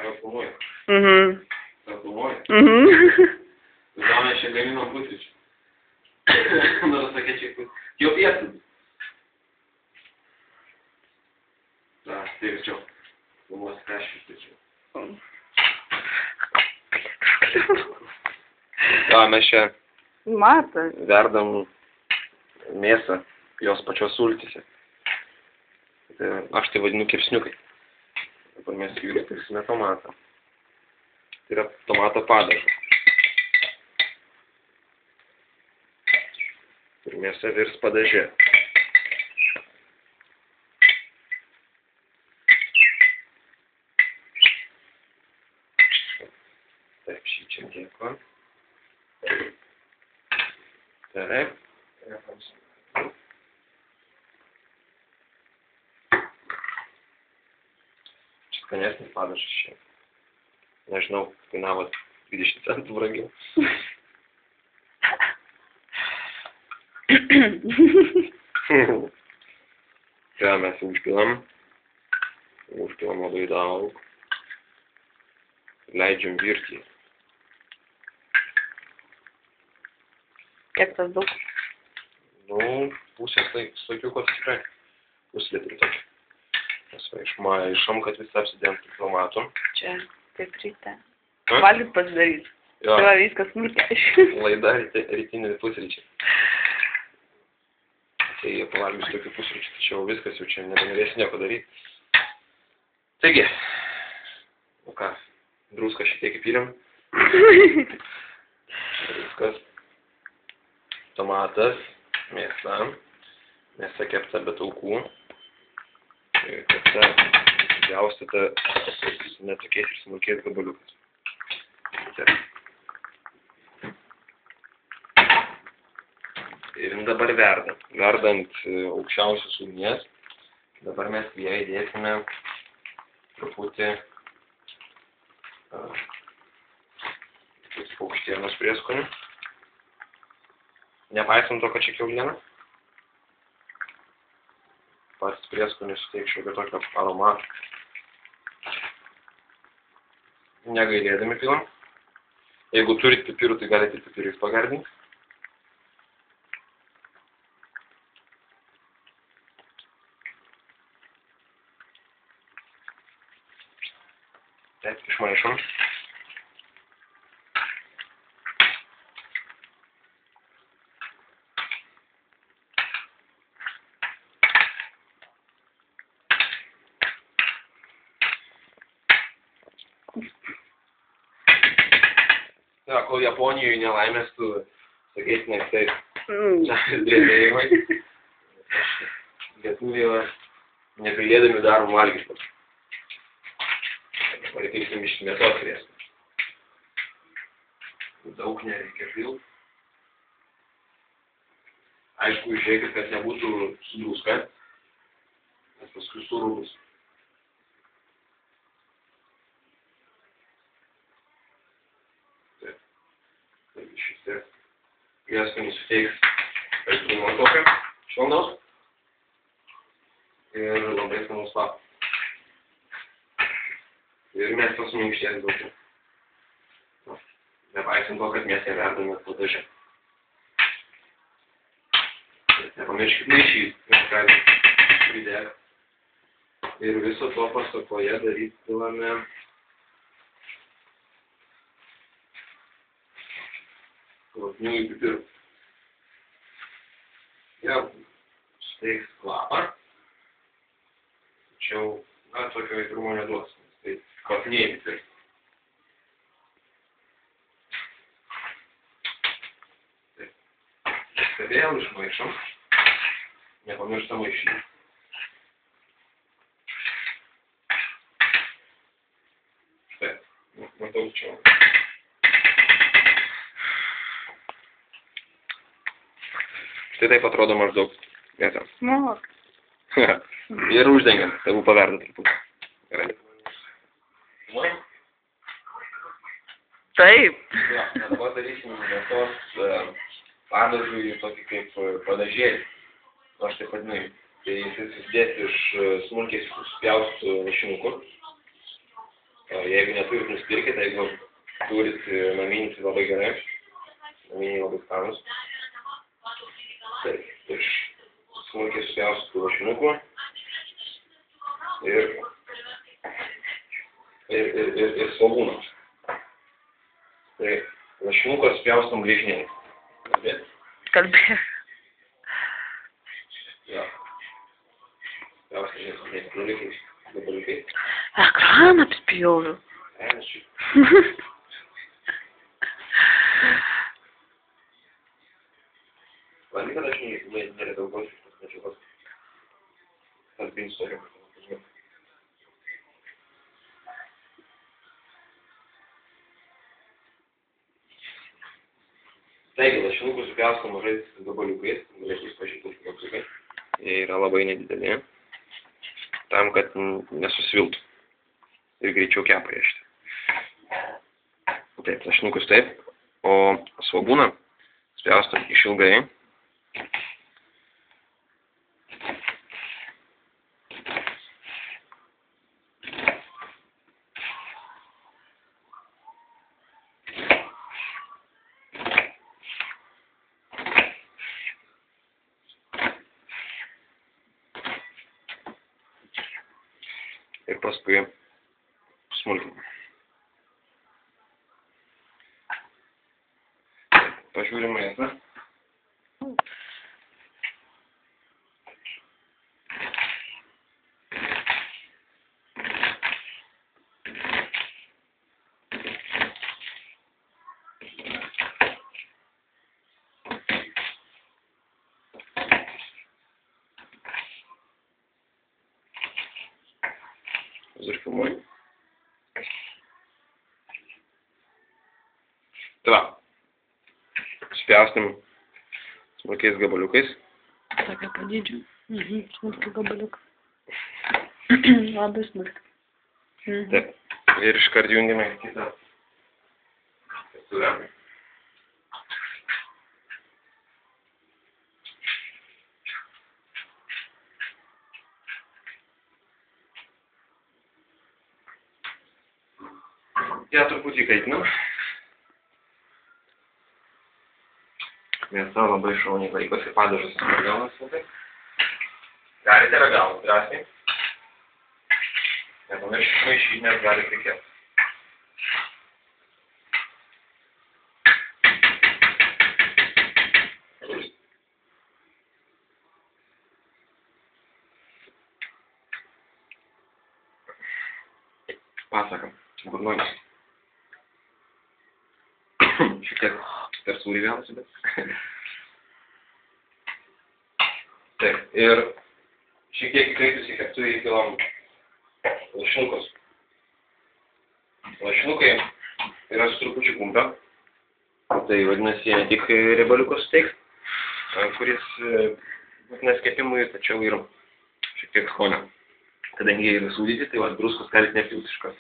Jau filmuoju. Jau filmuoju. Gal mes čia gaminom pusryčių. Nors sakė čia jau pietų. Da, tai verčiau. Filmuosi ką aš ištačiau. Ką mes čia verdam mėsą jos pačios sultyse. Aš tai vadinu kepsniukai. Dabar mes įvirtinsime tomatą. Tai yra tomato padažas. Ir mėsa virs padaže. Taip, šį čia dėko. Taip. Skanesnis padažas šiandien. Nežinau, kainavo 20 centų brangiau. Čia mes užpilam. Užpilam labai daug. Leidžiam virti. Kiek tas daug? Nu, pusės sakiau, kad tikrai. Puslitrį tokį. Išmaišom, kad visi apsidengtų tomatų. Čia, taip ryte. Valgyt pasidaryti. Jo. Tai va viskas smulkiai. Laida rytiniai pusryčiai. Tai jie pavalgys tokių pusryčių, tačiau viskas jau čia nebenorės nieko daryti. Taigi, nu ką, druską šitiek įpylėm. Viskas. Tomatas, mėsa, mėsa kepta be taukų. Kepta pjaustyta netokiais ir smulkiais gabaliukais. Ir dabar verdam. Verdant aukščiausios ugnies. Dabar mes į ją įdėsime truputį paukštienos prieskonių. Nepaisant to, kad čia kiauliena. Pats prieskonis suteiks šiokio tokio aromatą. Negailėdami pilam. Jeigu turit pipirų, tai galite ir pipirais pagardinti. Taip, išmaišom. Ja, kol Japonijoje nelaimės tu sakės nektais žemės drebėjimai. Lietuviai negailėdami darom valgyti. Dabar reikėsim iš mėsos prieskonių. Daug nereikia pilt. Aišku, žiūrėkit, kad nebūtų su druska, nes paskui surūgus. Šitas prieskonis suteiks aitrumo tokio švelnaus ir labai skanus kvapas. Ir mes tos minkštės daugiau. Nepaisant to, kad mes ją verdame padaže. Nepamirškit maišyti, mes galime pridėti. Ir viso to pasakoje daryti pilame kvapniųjų pipirų. Jie suteiks kvapą, tačiau, na, tokio aitrumo neduos. Tai kvapnieji pipirai. Taip. Vėl išmaišom. Nepamirštam maišyti. Štai, matau čia. Tai taip atrodo maždaug. Mėsa. Nu. Ir uždengiam, tegu paverda truputį. Gerai. Taip. Ja, dabar darysim mėsos padažui tokį kaip padažėlį. Aš taip vadinu. Tai jis susidės iš smulkiai spjaustytų lašinukų. Jeigu neturit, nusipirkite, jeigu turit naminį, tai labai gerai. Naminiai labai skanus. Taip, iš smulkiai supjaustytų lašinukų. Ir svogūną. Tai lašinuką spjaustom gležniai. Kalbėt? Kalbėt. Jo. Spjaustom gabaliukais. Ekraną apspjoviau. Valgy, kad aš neredau šitos medžiagos. Kalbin istoriją. Taigi, lašinukus supjaustom mažais gabaliukais, galėtų pažįstus gabaliukai. Jie yra labai nedideli, tam, kad nesusviltų ir greičiau kepą riešti. Taip, lašinukus taip, o svogūną spjaustom išilgai. Ir paskui smulkinam. Pažiūrim mėsą. Zarfilmuoju. Tai va. Spjaustim smulkiais gabaliukais. Tokia padydžiu. Smulkių gabaliuką. Labai smulkių. Taip. Ir iškart jungiame kitą keptuvę. Ja truputį kaitinam. Mėsa labai šauniai laikosi, padažas ragaunas labai. Galite ragauti drąsiai. Nepamirškite maišyti, nes gali reikėti. Pasakam, gurnuojimas. Šiek tiek per sūrį vėlasi, bet... Taip, ir šiek tiek įkaitus į keptuvę įpilam lašinukus. Lašinukai yra su trupučiu kumpio. Tai vadinasi, jie ne tik riebaliukus suteiks, kuris būtinas kepimui, tačiau ir šiek tiek skonio. Kadangi jie yra sūdyti, tai druskos galite nepilti iš karto.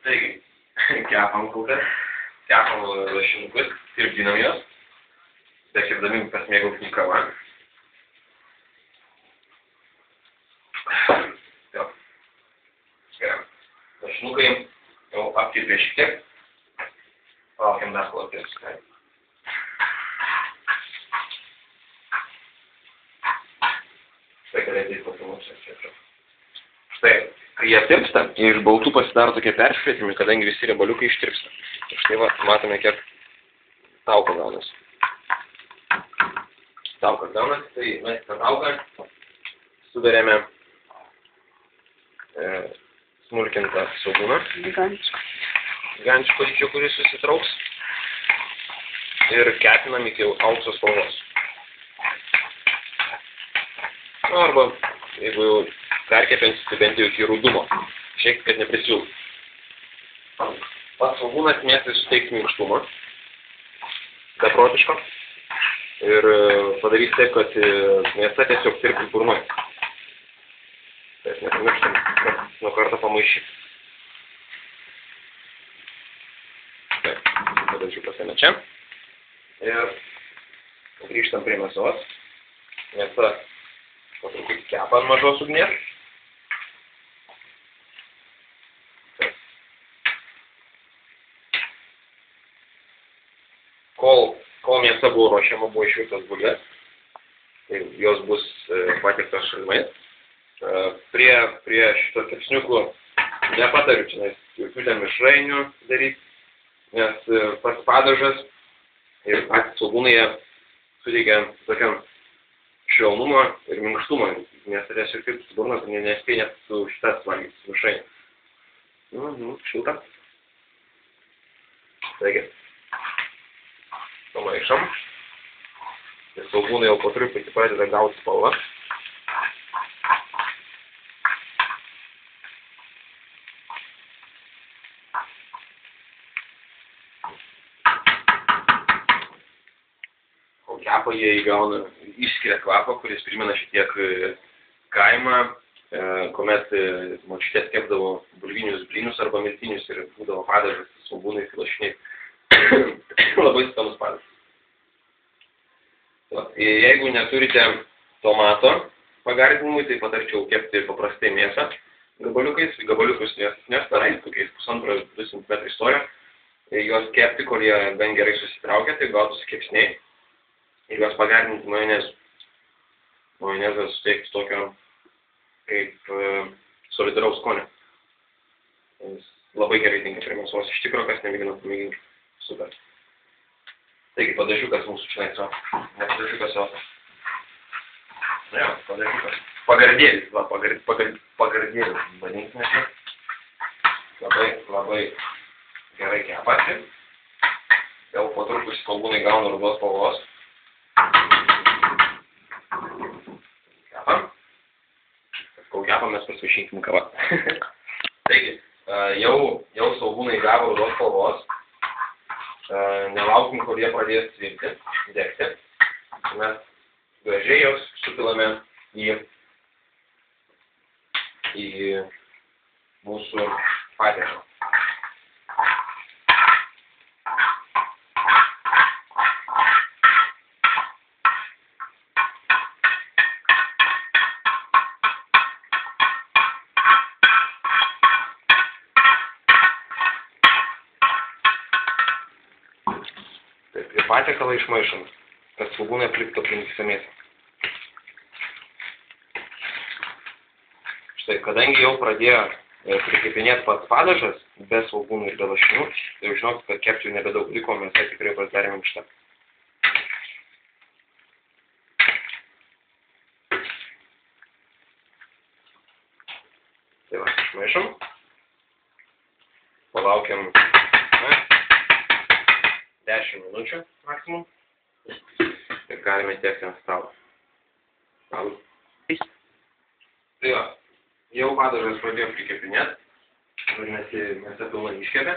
Taigi, kepam kol kas, kepam lašinukus, tirpdinam juos, bekepdami pasimėgaukim kavą. Jo. Gerai. Lašinukai jau aptirpė šiek tiek. Palaukiam dar kol aptirps. Štai galėtų įpasimuoti. Štai. Kai jie tirpsta, iš baltų pasidaro tokie peršvietimi, kadangi visi riebaliukai ištirpsta. Ir štai va, matome, kiek tauko gaunasi. Taukas gaunasi, tai mes tą tauką suverėme smulkintą svogūną. Gigantiško dydžio, kuris susitrauks. Ir kepinam iki aukso spalvos. Arba, jeigu jau perkepinsit, tai bent jau iki rudumo. Šiek tiek, kad neprisviltų. Pats svogūnas mėsai suteiks minkštumą. Beprotiško. Ir padarys taip, kad mėsa tiesiog tirps burnoj. Tai nepamirštam nuo karto pamaišyti. Taip, padažiu pasiėmė čia. Ir grįžtam prie mėsos. Mėsa po truputį kepa ant mažos ugnies. mėsa buvo ruošiama, buvo išvirtos bulvės. Tai jos bus patiektos šalimais. Prie šito kepsniukų nepatariu čia jokių ten mišrainių daryti, nes pats padažas ir patys svogūnai jie suteikia tokiam švelnumo ir minkštumo, nes tai šiek tiek su burnas nespėja net su šitas valgyti mišrainį. Šilta. Taigi, pamaišom. Ir svogūnai jau po truputį pradeda gauti spalvą. Kol kepa jie įgauna, išskiria kvapą, kuris primena šiek tiek kaimą, kuomet močiutės kepdavo bulvinius blynus arba miltinius ir būdavo padažas, svogūnai, lašiniai. Labai skanus padažas. Jeigu neturite tomato pagardinimui, tai patarčiau kepti paprastai mėsą gabaliukais nestorais, tokiais 1,5–2 cm storio. Juos kepti, kol jie gan gerai susitraukia, tai gautųsi kepsniai. Ir juos pagardinti majonezu. Majonezas suteikti tokio kaip solidaraus skonio. Jis labai gerai tinka prie mėsos. Iš tikro, kas nemėgina, pamėginti. Super. Taigi, padažiukas mūsų čia yra. Ne padažiukas, o... Ne, padažiukas. Pagardėlis, va, pagardėlis. Vadinkime čia. Labai gerai kepasi. Jau po truputį svogūnai gauna rudos spalvos. Kepam. Kol kepam, mes pasvišinkim kavą. Taigi, jau svogūnai gavo rudos spalvos. Nelaukim, kol jie pradės svirti, degti. Mes gražiai jos supilame į mūsų patiekalą. Prie patiekalą išmaišom, kad svogūnai apliktų aplink visą mėsą. Štai, kadangi jau pradėjo prikepinėti pats padažas, be svogūnų ir be lašinių, tai jau žinokit, kad kepti nebedaug liko, mėsa tikrai pasidarė minkšta. Tai va, išmaišom. Palaukiam 10 minučių maksimum ir galime tiekti ant stalo. Tai va, jau padažas pradėjo prikepinėti, vadinasi, mėsa pilnai iškepė.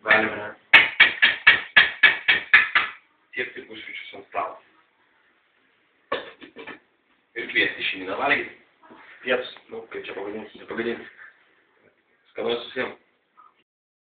Galime tiekti pusryčius ant stalo. Ir kviesti šeimyną valgyti. Pietus, kaip čia pavadinti. Skanaus visiems.